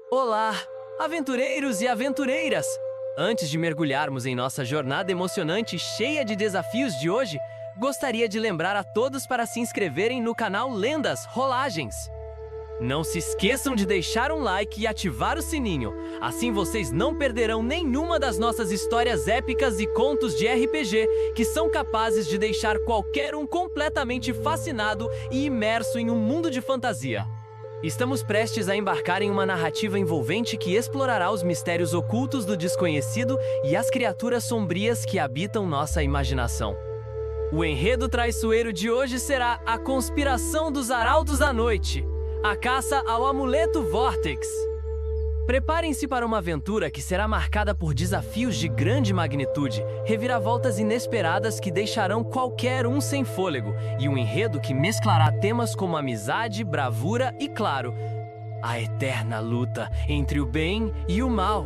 Olá, aventureiros e aventureiras! Antes de mergulharmos em nossa jornada emocionante e cheia de desafios de hoje, gostaria de lembrar a todos para se inscreverem no canal Lendas Rolagens. Não se esqueçam de deixar um like e ativar o sininho, assim vocês não perderão nenhuma das nossas histórias épicas e contos de RPG que são capazes de deixar qualquer um completamente fascinado e imerso em um mundo de fantasia. Estamos prestes a embarcar em uma narrativa envolvente que explorará os mistérios ocultos do desconhecido e as criaturas sombrias que habitam nossa imaginação. O enredo traiçoeiro de hoje será a Conspiração dos Arautos da Noite, a caça ao Amuleto Vortex. Preparem-se para uma aventura que será marcada por desafios de grande magnitude, reviravoltas inesperadas que deixarão qualquer um sem fôlego, e um enredo que mesclará temas como amizade, bravura e, claro, a eterna luta entre o bem e o mal.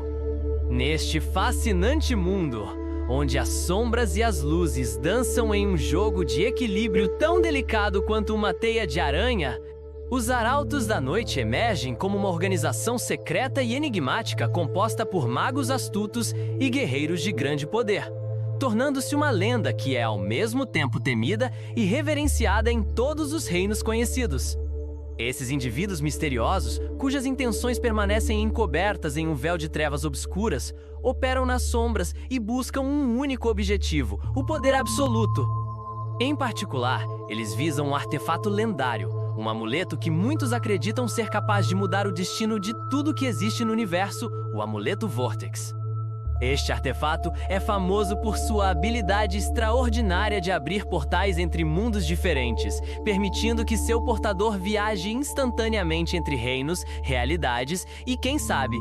Neste fascinante mundo, onde as sombras e as luzes dançam em um jogo de equilíbrio tão delicado quanto uma teia de aranha, os Arautos da Noite emergem como uma organização secreta e enigmática composta por magos astutos e guerreiros de grande poder, tornando-se uma lenda que é ao mesmo tempo temida e reverenciada em todos os reinos conhecidos. Esses indivíduos misteriosos, cujas intenções permanecem encobertas em um véu de trevas obscuras, operam nas sombras e buscam um único objetivo: o poder absoluto. Em particular, eles visam um artefato lendário, um amuleto que muitos acreditam ser capaz de mudar o destino de tudo que existe no universo, o Amuleto Vortex. Este artefato é famoso por sua habilidade extraordinária de abrir portais entre mundos diferentes, permitindo que seu portador viaje instantaneamente entre reinos, realidades e, quem sabe,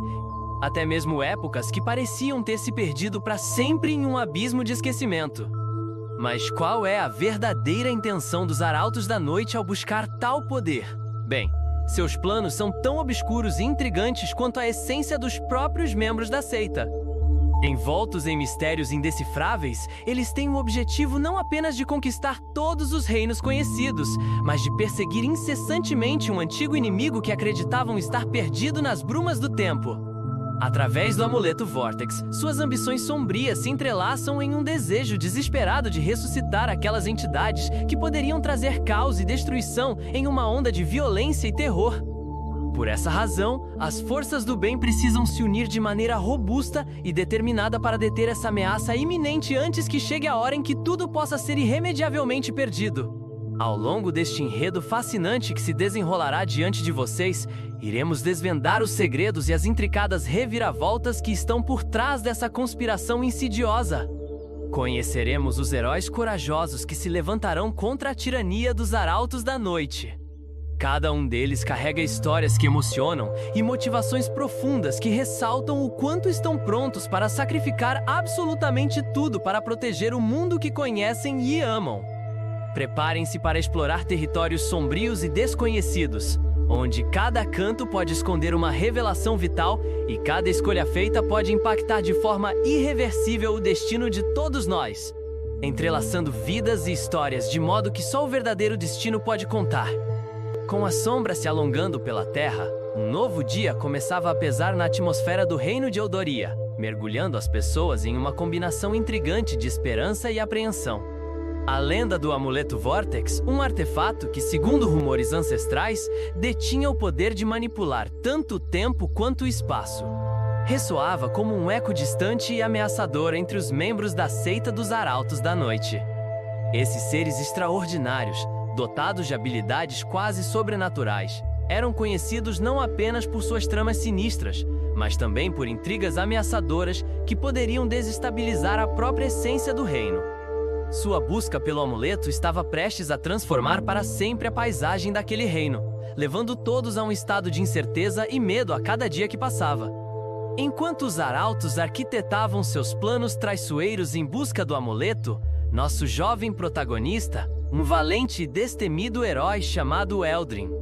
até mesmo épocas que pareciam ter se perdido para sempre em um abismo de esquecimento. Mas qual é a verdadeira intenção dos Arautos da Noite ao buscar tal poder? Bem, seus planos são tão obscuros e intrigantes quanto a essência dos próprios membros da seita. Envoltos em mistérios indecifráveis, eles têm o objetivo não apenas de conquistar todos os reinos conhecidos, mas de perseguir incessantemente um antigo inimigo que acreditavam estar perdido nas brumas do tempo. Através do Amuleto Vortex, suas ambições sombrias se entrelaçam em um desejo desesperado de ressuscitar aquelas entidades que poderiam trazer caos e destruição em uma onda de violência e terror. Por essa razão, as forças do bem precisam se unir de maneira robusta e determinada para deter essa ameaça iminente antes que chegue a hora em que tudo possa ser irremediavelmente perdido. Ao longo deste enredo fascinante que se desenrolará diante de vocês, iremos desvendar os segredos e as intricadas reviravoltas que estão por trás dessa conspiração insidiosa. Conheceremos os heróis corajosos que se levantarão contra a tirania dos Arautos da Noite. Cada um deles carrega histórias que emocionam e motivações profundas que ressaltam o quanto estão prontos para sacrificar absolutamente tudo para proteger o mundo que conhecem e amam. Preparem-se para explorar territórios sombrios e desconhecidos, onde cada canto pode esconder uma revelação vital e cada escolha feita pode impactar de forma irreversível o destino de todos nós, entrelaçando vidas e histórias de modo que só o verdadeiro destino pode contar. Com a sombra se alongando pela terra, um novo dia começava a pesar na atmosfera do reino de Eldoria, mergulhando as pessoas em uma combinação intrigante de esperança e apreensão. A lenda do Amuleto Vortex, um artefato que, segundo rumores ancestrais, detinha o poder de manipular tanto o tempo quanto o espaço, ressoava como um eco distante e ameaçador entre os membros da seita dos Arautos da Noite. Esses seres extraordinários, dotados de habilidades quase sobrenaturais, eram conhecidos não apenas por suas tramas sinistras, mas também por intrigas ameaçadoras que poderiam desestabilizar a própria essência do reino. Sua busca pelo amuleto estava prestes a transformar para sempre a paisagem daquele reino, levando todos a um estado de incerteza e medo a cada dia que passava. Enquanto os Arautos arquitetavam seus planos traiçoeiros em busca do amuleto, nosso jovem protagonista, um valente e destemido herói chamado Eldrin,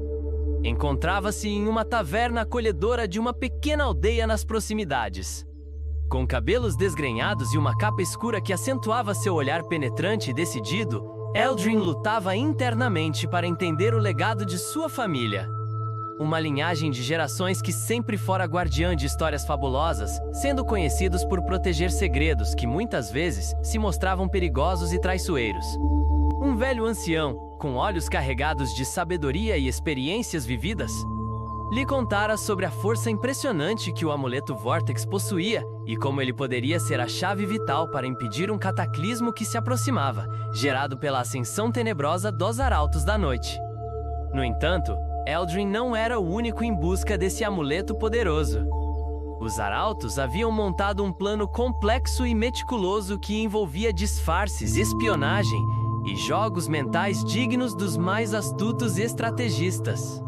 encontrava-se em uma taverna acolhedora de uma pequena aldeia nas proximidades. Com cabelos desgrenhados e uma capa escura que acentuava seu olhar penetrante e decidido, Eldrin lutava internamente para entender o legado de sua família. uma linhagem de gerações que sempre fora guardiã de histórias fabulosas, sendo conhecidos por proteger segredos que muitas vezes se mostravam perigosos e traiçoeiros. Um velho ancião, com olhos carregados de sabedoria e experiências vividas, lhe contara sobre a força impressionante que o amuleto Vortex possuía e como ele poderia ser a chave vital para impedir um cataclismo que se aproximava, gerado pela ascensão tenebrosa dos Arautos da Noite. No entanto, Eldrin não era o único em busca desse amuleto poderoso. Os Arautos haviam montado um plano complexo e meticuloso que envolvia disfarces, espionagem e jogos mentais dignos dos mais astutos estrategistas.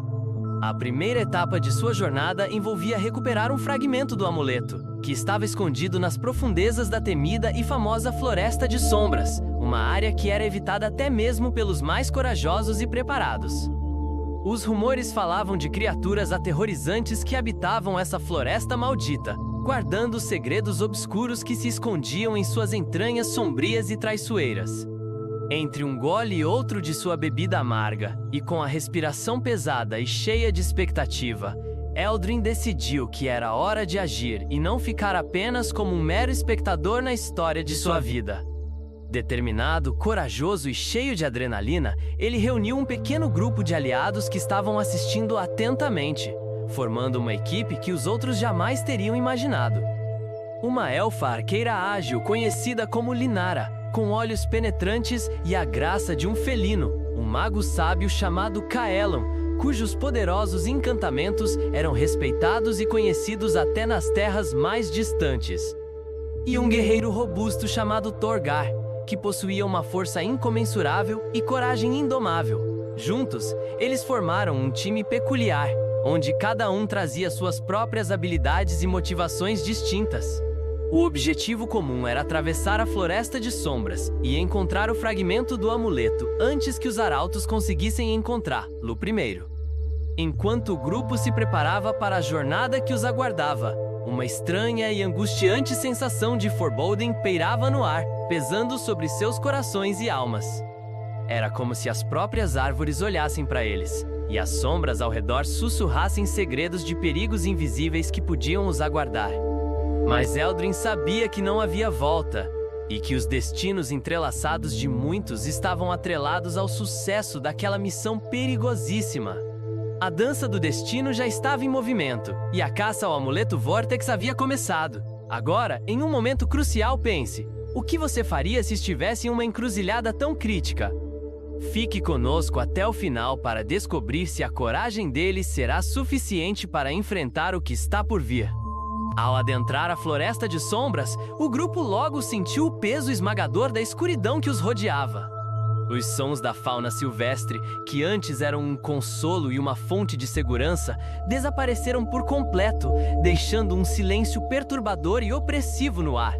A primeira etapa de sua jornada envolvia recuperar um fragmento do amuleto, que estava escondido nas profundezas da temida e famosa Floresta de Sombras, uma área que era evitada até mesmo pelos mais corajosos e preparados. Os rumores falavam de criaturas aterrorizantes que habitavam essa floresta maldita, guardando segredos obscuros que se escondiam em suas entranhas sombrias e traiçoeiras. Entre um gole e outro de sua bebida amarga, e com a respiração pesada e cheia de expectativa, Eldrin decidiu que era hora de agir e não ficar apenas como um mero espectador na história de sua vida. Determinado, corajoso e cheio de adrenalina, ele reuniu um pequeno grupo de aliados que estavam assistindo atentamente, formando uma equipe que os outros jamais teriam imaginado. Uma elfa arqueira ágil conhecida como Linara, com olhos penetrantes e a graça de um felino, um mago sábio chamado Kaelon, cujos poderosos encantamentos eram respeitados e conhecidos até nas terras mais distantes. E um guerreiro robusto chamado Torgar, que possuía uma força incomensurável e coragem indomável. Juntos, eles formaram um time peculiar, onde cada um trazia suas próprias habilidades e motivações distintas. O objetivo comum era atravessar a Floresta de Sombras e encontrar o fragmento do amuleto antes que os Arautos conseguissem encontrá-lo primeiro. Enquanto o grupo se preparava para a jornada que os aguardava, uma estranha e angustiante sensação de foreboding pairava no ar, pesando sobre seus corações e almas. Era como se as próprias árvores olhassem para eles, e as sombras ao redor sussurrassem segredos de perigos invisíveis que podiam os aguardar. Mas Eldrin sabia que não havia volta, e que os destinos entrelaçados de muitos estavam atrelados ao sucesso daquela missão perigosíssima. A dança do destino já estava em movimento, e a caça ao amuleto Vortex havia começado. Agora, em um momento crucial, pense: o que você faria se estivesse em uma encruzilhada tão crítica? Fique conosco até o final para descobrir se a coragem deles será suficiente para enfrentar o que está por vir. Ao adentrar a Floresta de Sombras, o grupo logo sentiu o peso esmagador da escuridão que os rodeava. Os sons da fauna silvestre, que antes eram um consolo e uma fonte de segurança, desapareceram por completo, deixando um silêncio perturbador e opressivo no ar.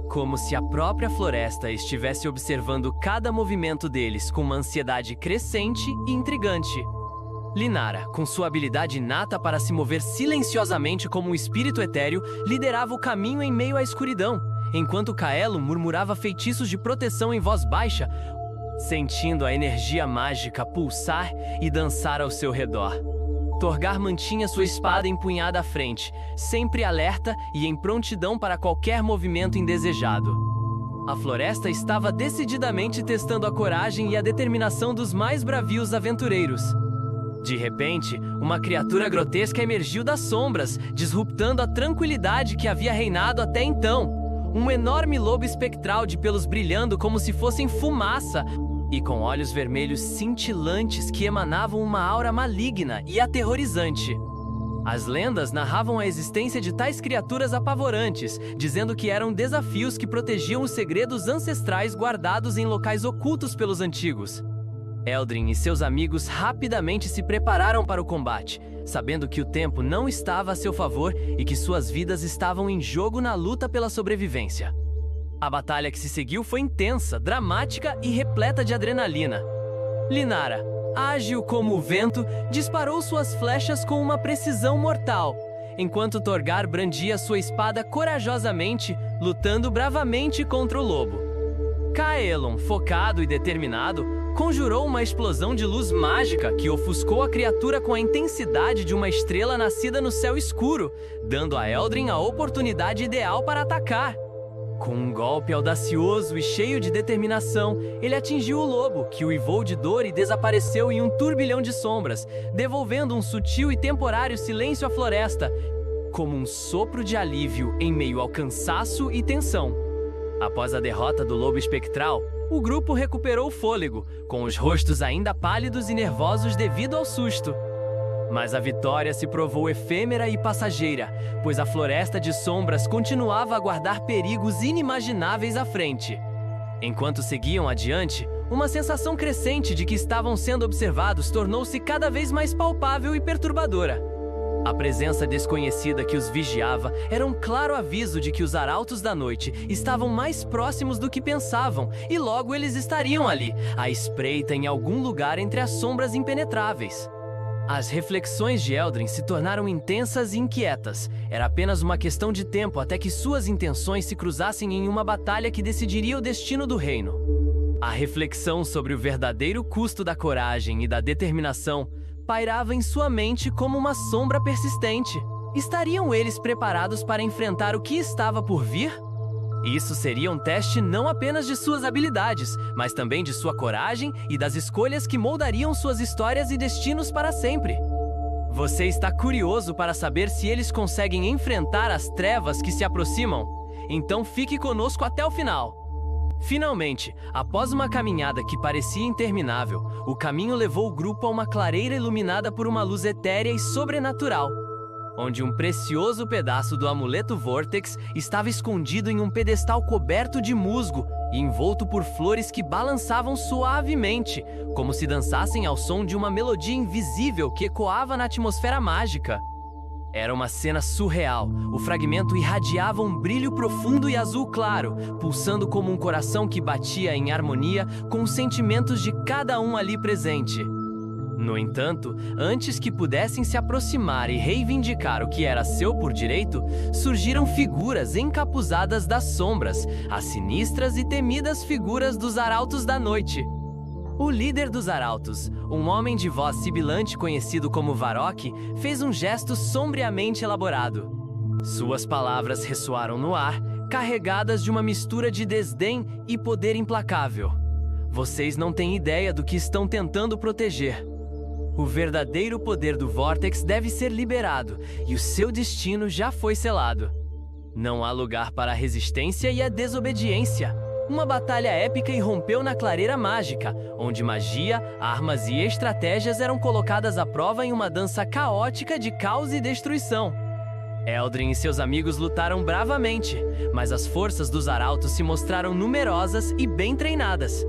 Como se a própria floresta estivesse observando cada movimento deles com uma ansiedade crescente e intrigante. Linara, com sua habilidade inata para se mover silenciosamente como um espírito etéreo, liderava o caminho em meio à escuridão, enquanto Kaelon murmurava feitiços de proteção em voz baixa, sentindo a energia mágica pulsar e dançar ao seu redor. Torgar mantinha sua espada empunhada à frente, sempre alerta e em prontidão para qualquer movimento indesejado. A floresta estava decididamente testando a coragem e a determinação dos mais bravios aventureiros. De repente, uma criatura grotesca emergiu das sombras, disruptando a tranquilidade que havia reinado até então. Um enorme lobo espectral de pelos brilhando como se fossem fumaça e com olhos vermelhos cintilantes que emanavam uma aura maligna e aterrorizante. As lendas narravam a existência de tais criaturas apavorantes, dizendo que eram desafios que protegiam os segredos ancestrais guardados em locais ocultos pelos antigos. Eldrin e seus amigos rapidamente se prepararam para o combate, sabendo que o tempo não estava a seu favor e que suas vidas estavam em jogo na luta pela sobrevivência. A batalha que se seguiu foi intensa, dramática e repleta de adrenalina. Linara, ágil como o vento, disparou suas flechas com uma precisão mortal, enquanto Torgar brandia sua espada corajosamente, lutando bravamente contra o lobo. Kaelon, focado e determinado, conjurou uma explosão de luz mágica que ofuscou a criatura com a intensidade de uma estrela nascida no céu escuro, dando a Eldrin a oportunidade ideal para atacar. Com um golpe audacioso e cheio de determinação, ele atingiu o lobo, que uivou de dor e desapareceu em um turbilhão de sombras, devolvendo um sutil e temporário silêncio à floresta, como um sopro de alívio em meio ao cansaço e tensão. Após a derrota do lobo espectral, o grupo recuperou o fôlego, com os rostos ainda pálidos e nervosos devido ao susto. Mas a vitória se provou efêmera e passageira, pois a floresta de sombras continuava a guardar perigos inimagináveis à frente. Enquanto seguiam adiante, uma sensação crescente de que estavam sendo observados tornou-se cada vez mais palpável e perturbadora. A presença desconhecida que os vigiava era um claro aviso de que os arautos da noite estavam mais próximos do que pensavam, e logo eles estariam ali, à espreita em algum lugar entre as sombras impenetráveis. As reflexões de Eldrin se tornaram intensas e inquietas. Era apenas uma questão de tempo até que suas intenções se cruzassem em uma batalha que decidiria o destino do reino. A reflexão sobre o verdadeiro custo da coragem e da determinação pairava em sua mente como uma sombra persistente. Estariam eles preparados para enfrentar o que estava por vir? Isso seria um teste não apenas de suas habilidades, mas também de sua coragem e das escolhas que moldariam suas histórias e destinos para sempre. Você está curioso para saber se eles conseguem enfrentar as trevas que se aproximam? Então fique conosco até o final. Finalmente, após uma caminhada que parecia interminável, o caminho levou o grupo a uma clareira iluminada por uma luz etérea e sobrenatural, onde um precioso pedaço do amuleto Vortex estava escondido em um pedestal coberto de musgo e envolto por flores que balançavam suavemente, como se dançassem ao som de uma melodia invisível que ecoava na atmosfera mágica. Era uma cena surreal. O fragmento irradiava um brilho profundo e azul claro, pulsando como um coração que batia em harmonia com os sentimentos de cada um ali presente. No entanto, antes que pudessem se aproximar e reivindicar o que era seu por direito, surgiram figuras encapuzadas das sombras, as sinistras e temidas figuras dos Arautos da Noite. O líder dos Arautos, um homem de voz sibilante conhecido como Varrock, fez um gesto sombriamente elaborado. Suas palavras ressoaram no ar, carregadas de uma mistura de desdém e poder implacável. Vocês não têm ideia do que estão tentando proteger. O verdadeiro poder do Vortex deve ser liberado, e o seu destino já foi selado. Não há lugar para a resistência e a desobediência. Uma batalha épica irrompeu na clareira mágica, onde magia, armas e estratégias eram colocadas à prova em uma dança caótica de caos e destruição. Eldrin e seus amigos lutaram bravamente, mas as forças dos Arautos se mostraram numerosas e bem treinadas.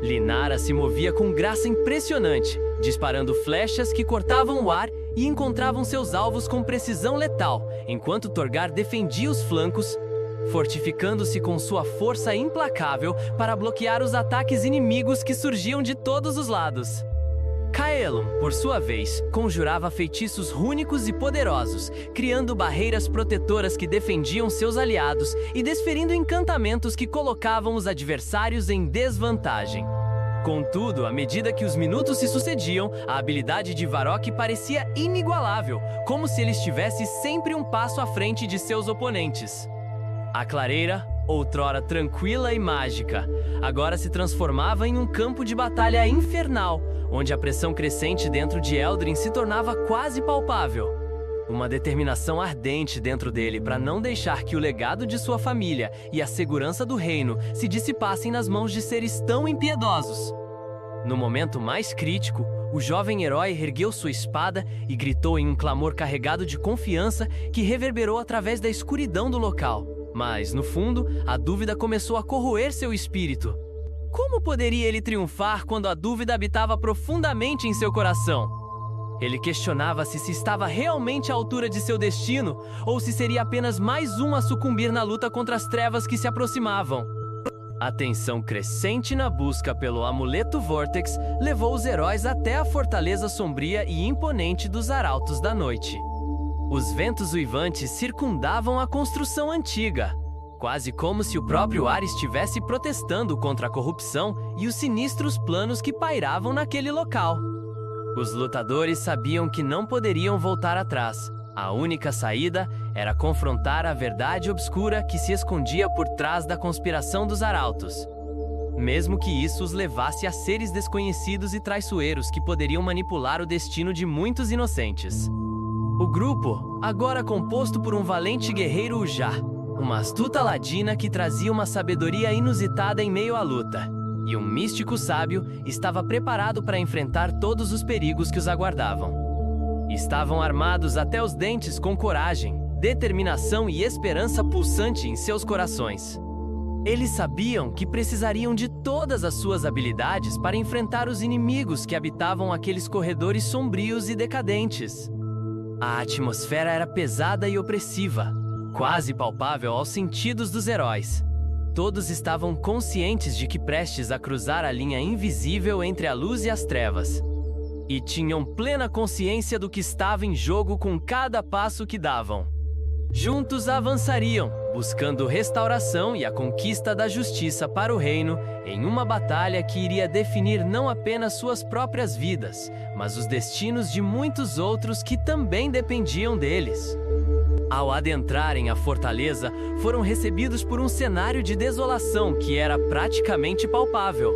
Linara se movia com graça impressionante, disparando flechas que cortavam o ar e encontravam seus alvos com precisão letal, enquanto Torgar defendia os flancos, fortificando-se com sua força implacável para bloquear os ataques inimigos que surgiam de todos os lados. Caelum, por sua vez, conjurava feitiços rúnicos e poderosos, criando barreiras protetoras que defendiam seus aliados e desferindo encantamentos que colocavam os adversários em desvantagem. Contudo, à medida que os minutos se sucediam, a habilidade de Varrock parecia inigualável, como se ele estivesse sempre um passo à frente de seus oponentes. A clareira, outrora tranquila e mágica, agora se transformava em um campo de batalha infernal, onde a pressão crescente dentro de Eldrin se tornava quase palpável. Uma determinação ardente dentro dele para não deixar que o legado de sua família e a segurança do reino se dissipassem nas mãos de seres tão impiedosos. No momento mais crítico, o jovem herói ergueu sua espada e gritou em um clamor carregado de confiança que reverberou através da escuridão do local. Mas, no fundo, a dúvida começou a corroer seu espírito. Como poderia ele triunfar quando a dúvida habitava profundamente em seu coração? Ele questionava-se se estava realmente à altura de seu destino ou se seria apenas mais um a sucumbir na luta contra as trevas que se aproximavam. A tensão crescente na busca pelo amuleto Vortex levou os heróis até a fortaleza sombria e imponente dos Arautos da Noite. Os ventos uivantes circundavam a construção antiga. quase como se o próprio ar estivesse protestando contra a corrupção e os sinistros planos que pairavam naquele local. Os lutadores sabiam que não poderiam voltar atrás. A única saída era confrontar a verdade obscura que se escondia por trás da conspiração dos arautos. Mesmo que isso os levasse a seres desconhecidos e traiçoeiros que poderiam manipular o destino de muitos inocentes. O grupo, agora composto por um valente guerreiro Ujá, uma astuta ladina que trazia uma sabedoria inusitada em meio à luta, e um místico sábio, estava preparado para enfrentar todos os perigos que os aguardavam. Estavam armados até os dentes com coragem, determinação e esperança pulsante em seus corações. Eles sabiam que precisariam de todas as suas habilidades para enfrentar os inimigos que habitavam aqueles corredores sombrios e decadentes. A atmosfera era pesada e opressiva, quase palpável aos sentidos dos heróis. Todos estavam conscientes de que prestes a cruzar a linha invisível entre a luz e as trevas. E tinham plena consciência do que estava em jogo com cada passo que davam. Juntos avançariam, buscando restauração e a conquista da justiça para o reino, em uma batalha que iria definir não apenas suas próprias vidas, mas os destinos de muitos outros que também dependiam deles. Ao adentrarem a fortaleza, foram recebidos por um cenário de desolação que era praticamente palpável.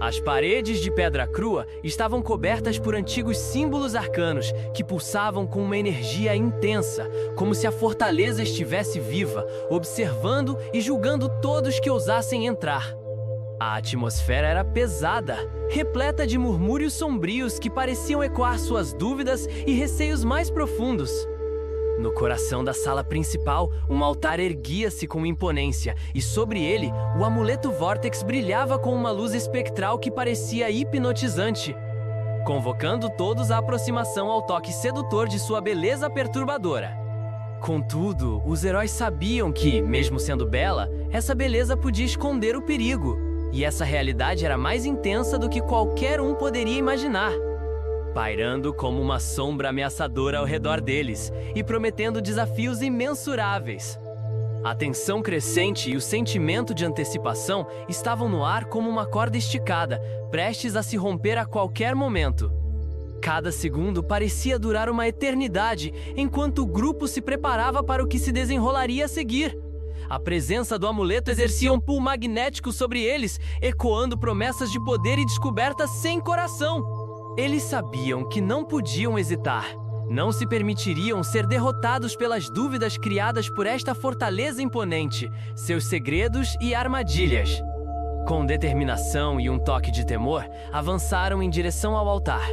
As paredes de pedra crua estavam cobertas por antigos símbolos arcanos que pulsavam com uma energia intensa, como se a fortaleza estivesse viva, observando e julgando todos que ousassem entrar. A atmosfera era pesada, repleta de murmúrios sombrios que pareciam ecoar suas dúvidas e receios mais profundos. No coração da sala principal, um altar erguia-se com imponência, e sobre ele, o amuleto Vortex brilhava com uma luz espectral que parecia hipnotizante, convocando todos à aproximação ao toque sedutor de sua beleza perturbadora. Contudo, os heróis sabiam que, mesmo sendo bela, essa beleza podia esconder o perigo, e essa realidade era mais intensa do que qualquer um poderia imaginar, pairando como uma sombra ameaçadora ao redor deles e prometendo desafios imensuráveis. A tensão crescente e o sentimento de antecipação estavam no ar como uma corda esticada, prestes a se romper a qualquer momento. Cada segundo parecia durar uma eternidade, enquanto o grupo se preparava para o que se desenrolaria a seguir. A presença do amuleto exercia um pulo magnético sobre eles, ecoando promessas de poder e descobertas sem coração. Eles sabiam que não podiam hesitar, não se permitiriam ser derrotados pelas dúvidas criadas por esta fortaleza imponente, seus segredos e armadilhas. Com determinação e um toque de temor, avançaram em direção ao altar,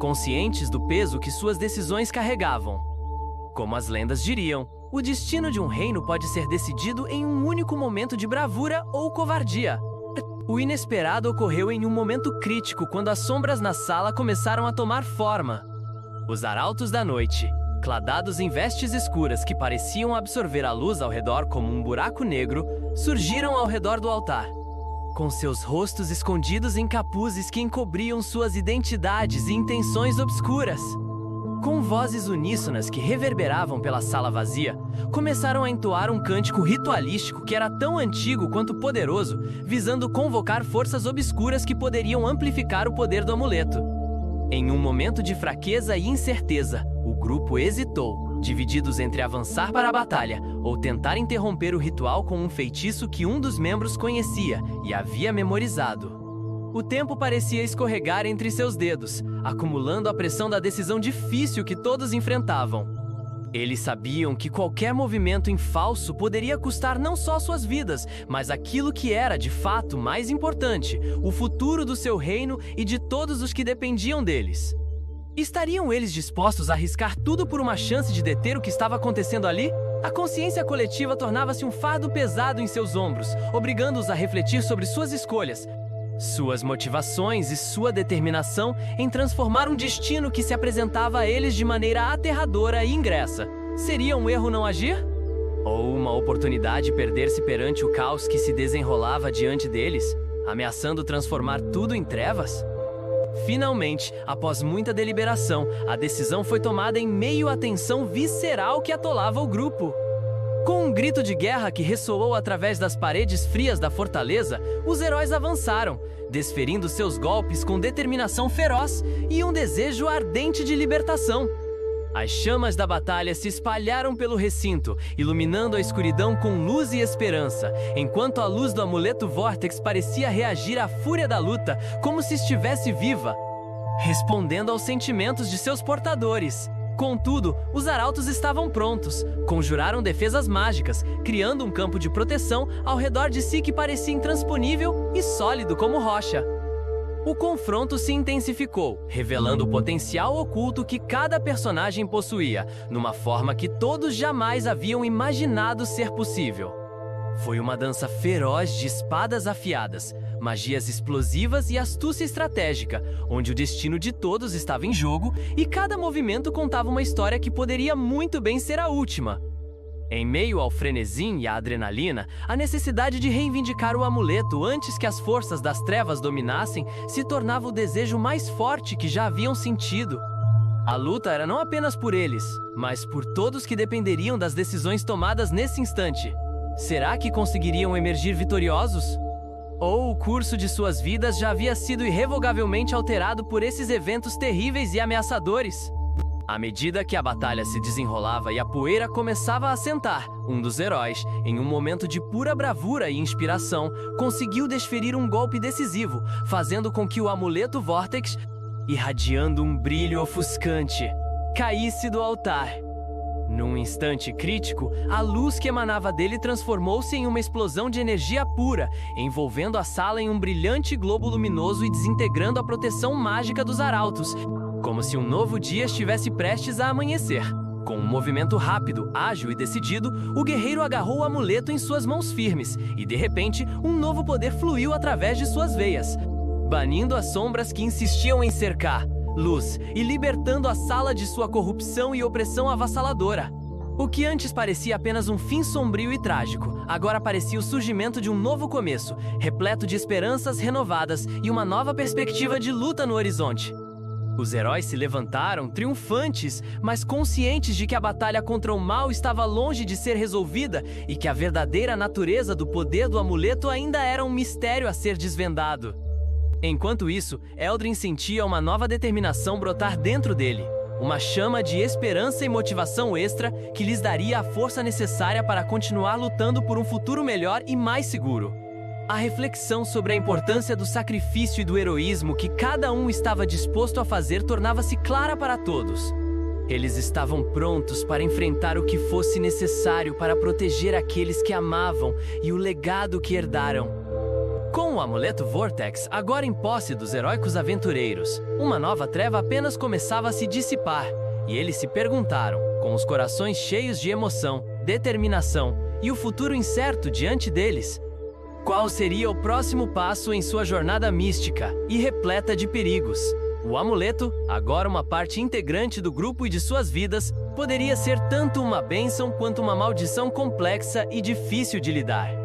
conscientes do peso que suas decisões carregavam. Como as lendas diriam, o destino de um reino pode ser decidido em um único momento de bravura ou covardia. O inesperado ocorreu em um momento crítico quando as sombras na sala começaram a tomar forma. Os arautos da noite, cladados em vestes escuras que pareciam absorver a luz ao redor como um buraco negro, surgiram ao redor do altar, com seus rostos escondidos em capuzes que encobriam suas identidades e intenções obscuras. Com vozes uníssonas que reverberavam pela sala vazia, começaram a entoar um cântico ritualístico que era tão antigo quanto poderoso, visando convocar forças obscuras que poderiam amplificar o poder do amuleto. Em um momento de fraqueza e incerteza, o grupo hesitou, divididos entre avançar para a batalha ou tentar interromper o ritual com um feitiço que um dos membros conhecia e havia memorizado. O tempo parecia escorregar entre seus dedos, acumulando a pressão da decisão difícil que todos enfrentavam. Eles sabiam que qualquer movimento em falso poderia custar não só suas vidas, mas aquilo que era, de fato, mais importante, o futuro do seu reino e de todos os que dependiam deles. Estariam eles dispostos a arriscar tudo por uma chance de deter o que estava acontecendo ali? A consciência coletiva tornava-se um fardo pesado em seus ombros, obrigando-os a refletir sobre suas escolhas, suas motivações e sua determinação em transformar um destino que se apresentava a eles de maneira aterradora e ingressa. Seria um erro não agir? Ou uma oportunidade perder-se perante o caos que se desenrolava diante deles, ameaçando transformar tudo em trevas? Finalmente, após muita deliberação, a decisão foi tomada em meio à tensão visceral que atolava o grupo. Com um grito de guerra que ressoou através das paredes frias da fortaleza, os heróis avançaram, desferindo seus golpes com determinação feroz e um desejo ardente de libertação. As chamas da batalha se espalharam pelo recinto, iluminando a escuridão com luz e esperança, enquanto a luz do amuleto Vortex parecia reagir à fúria da luta como se estivesse viva, respondendo aos sentimentos de seus portadores. Contudo, os arautos estavam prontos, conjuraram defesas mágicas, criando um campo de proteção ao redor de si que parecia intransponível e sólido como rocha. O confronto se intensificou, revelando o potencial oculto que cada personagem possuía, numa forma que todos jamais haviam imaginado ser possível. Foi uma dança feroz de espadas afiadas, magias explosivas e astúcia estratégica, onde o destino de todos estava em jogo e cada movimento contava uma história que poderia muito bem ser a última. Em meio ao frenesi e à adrenalina, a necessidade de reivindicar o amuleto antes que as forças das trevas dominassem se tornava o desejo mais forte que já haviam sentido. A luta era não apenas por eles, mas por todos que dependeriam das decisões tomadas nesse instante. Será que conseguiriam emergir vitoriosos? Ou o curso de suas vidas já havia sido irrevogavelmente alterado por esses eventos terríveis e ameaçadores? À medida que a batalha se desenrolava e a poeira começava a assentar, um dos heróis, em um momento de pura bravura e inspiração, conseguiu desferir um golpe decisivo, fazendo com que o amuleto Vortex, irradiando um brilho ofuscante, caísse do altar. Num instante crítico, a luz que emanava dele transformou-se em uma explosão de energia pura, envolvendo a sala em um brilhante globo luminoso e desintegrando a proteção mágica dos arautos, como se um novo dia estivesse prestes a amanhecer. Com um movimento rápido, ágil e decidido, o guerreiro agarrou o amuleto em suas mãos firmes e, de repente, um novo poder fluiu através de suas veias, banindo as sombras que insistiam em cercar luz e libertando a sala de sua corrupção e opressão avassaladora. O que antes parecia apenas um fim sombrio e trágico, agora parecia o surgimento de um novo começo, repleto de esperanças renovadas e uma nova perspectiva de luta no horizonte. Os heróis se levantaram, triunfantes, mas conscientes de que a batalha contra o mal estava longe de ser resolvida e que a verdadeira natureza do poder do amuleto ainda era um mistério a ser desvendado. Enquanto isso, Eldrin sentia uma nova determinação brotar dentro dele, uma chama de esperança e motivação extra que lhes daria a força necessária para continuar lutando por um futuro melhor e mais seguro. A reflexão sobre a importância do sacrifício e do heroísmo que cada um estava disposto a fazer tornava-se clara para todos. Eles estavam prontos para enfrentar o que fosse necessário para proteger aqueles que amavam e o legado que herdaram. Com o amuleto Vortex agora em posse dos heróicos aventureiros, uma nova treva apenas começava a se dissipar, e eles se perguntaram, com os corações cheios de emoção, determinação e o futuro incerto diante deles, qual seria o próximo passo em sua jornada mística e repleta de perigos? O amuleto, agora uma parte integrante do grupo e de suas vidas, poderia ser tanto uma bênção quanto uma maldição complexa e difícil de lidar.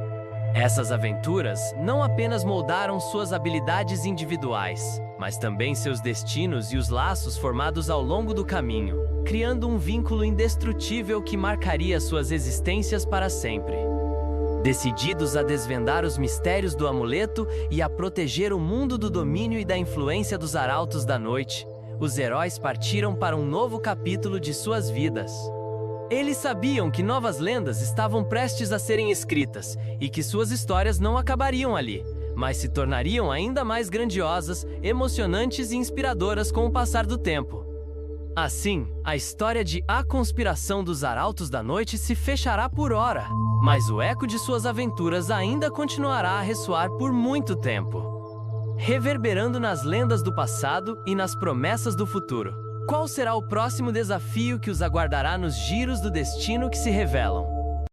Essas aventuras não apenas moldaram suas habilidades individuais, mas também seus destinos e os laços formados ao longo do caminho, criando um vínculo indestrutível que marcaria suas existências para sempre. Decididos a desvendar os mistérios do amuleto e a proteger o mundo do domínio e da influência dos arautos da noite, os heróis partiram para um novo capítulo de suas vidas. Eles sabiam que novas lendas estavam prestes a serem escritas e que suas histórias não acabariam ali, mas se tornariam ainda mais grandiosas, emocionantes e inspiradoras com o passar do tempo. Assim, a história de A Conspiração dos Arautos da Noite se fechará por hora, mas o eco de suas aventuras ainda continuará a ressoar por muito tempo, reverberando nas lendas do passado e nas promessas do futuro. Qual será o próximo desafio que os aguardará nos giros do destino que se revelam?